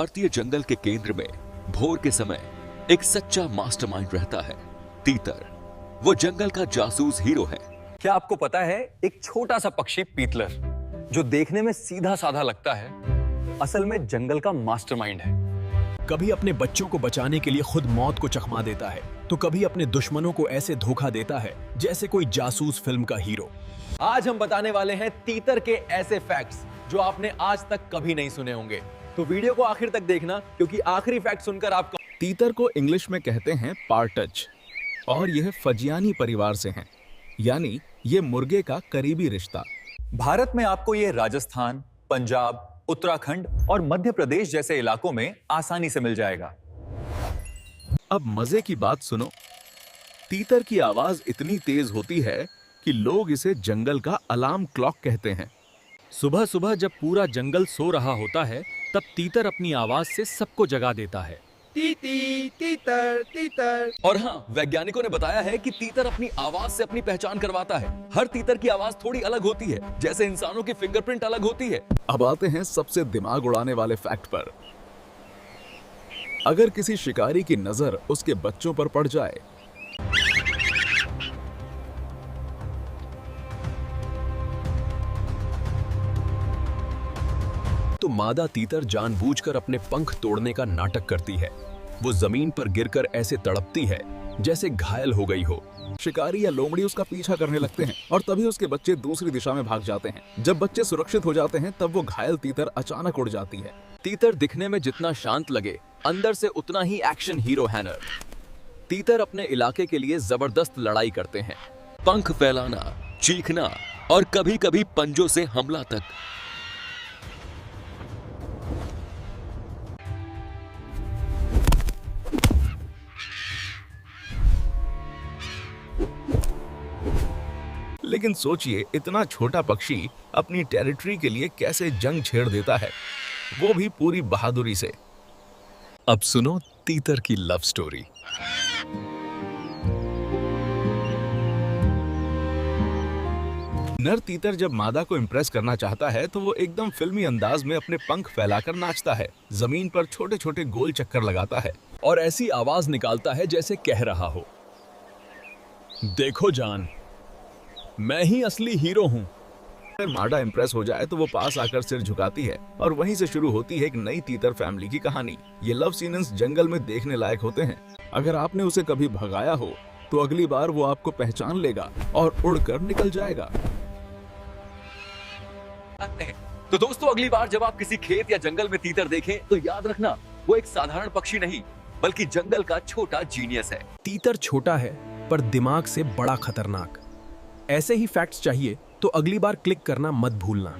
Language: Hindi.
भारतीय जंगल के केंद्र में भोर के समय एक सच्चा मास्टरमाइंड रहता है, तीतर। वो जंगल का जासूस हीरो है। क्या आपको पता है, एक छोटा सा पक्षी पीतलर जो देखने में सीधा साधा लगता है, असल में जंगल का मास्टरमाइंड है। कभी अपने बच्चों को बचाने के लिए खुद मौत को चकमा देता है, तो कभी अपने दुश्मनों को ऐसे धोखा देता है जैसे कोई जासूस फिल्म का हीरो। आज हम बताने वाले हैं तीतर के ऐसे फैक्ट्स जो आपने आज तक कभी नहीं सुने होंगे। तो वीडियो को आखिर तक देखना, क्योंकि आखिरी फैक्ट सुनकर आपको। तीतर को इंग्लिश में कहते हैं पार्टज और यह फजियानी परिवार से हैं, यानी ये मुर्गे का करीबी रिश्ता। भारत में आपको ये राजस्थान, पंजाब, उत्तराखंड और मध्य प्रदेश जैसे इलाकों में आसानी से मिल जाएगा। अब मजे की बात सुनो। तीतर की आवाज इतनी तेज होती है कि लोग इसे जंगल का अलार्म क्लॉक कहते हैं। सुबह सुबह जब पूरा जंगल सो रहा होता है, तब तीतर अपनी आवाज से सबको जगा देता है। तीती तीतर तीतर। और हाँ, वैज्ञानिकों ने बताया है कि तीतर अपनी आवाज से अपनी पहचान करवाता है। हर तीतर की आवाज थोड़ी अलग होती है, जैसे इंसानों की फिंगरप्रिंट अलग होती है। अब आते हैं सबसे दिमाग उड़ाने वाले फैक्ट पर। अगर किसी शिकारी की नजर उसके बच्चों पर पड़ जाए तो मादा तीतर जानबूझकर अपने पंख तोड़ने का नाटक करती है। वो जमीन पर गिरकर ऐसे तड़पती है जैसे घायल हो गई हो। शिकारी या लोमड़ी उसका पीछा करने लगते हैं और तभी उसके बच्चे दूसरी दिशा में भाग जाते हैं। जब बच्चे सुरक्षित हो जाते हैं, तब वो घायल तीतर अचानक उड़ जाती है। तीतर दिखने में जितना शांत लगे, अंदर से उतना ही एक्शन हीरो है नर। तीतर अपने इलाके के लिए जबरदस्त लड़ाई करते हैं। पंख फैलाना, चीखना और कभी-कभी पंजों से हमला तक। लेकिन सोचिए, इतना छोटा पक्षी अपनी टेरिटरी के लिए कैसे जंग छेड़ देता है, वो भी पूरी बहादुरी से। अब सुनो तीतर की लव स्टोरी। नर तीतर जब मादा को इम्प्रेस करना चाहता है तो वो एकदम फिल्मी अंदाज में अपने पंख फैलाकर नाचता है, जमीन पर छोटे छोटे गोल चक्कर लगाता है और ऐसी आवाज निकालता है जैसे कह रहा हो, देखो जान, मैं ही असली हीरो हूँ। अगर मादा इम्प्रेस हो जाए तो वो पास आकर सिर झुकाती है और वहीं से शुरू होती है एक नई तीतर फैमिली की कहानी। ये लव सीन्स जंगल में देखने लायक होते हैं। अगर आपने उसे कभी भगाया हो तो अगली बार वो आपको पहचान लेगा और उड़कर निकल जाएगा। तो दोस्तों, अगली बार जब आप किसी खेत या जंगल में तीतर देखें, तो याद रखना, वो एक साधारण पक्षी नहीं, बल्कि जंगल का छोटा जीनियस है। तीतर छोटा है पर दिमाग से बड़ा खतरनाक। ऐसे ही फैक्ट्स चाहिए तो अगली बार क्लिक करना मत भूलना।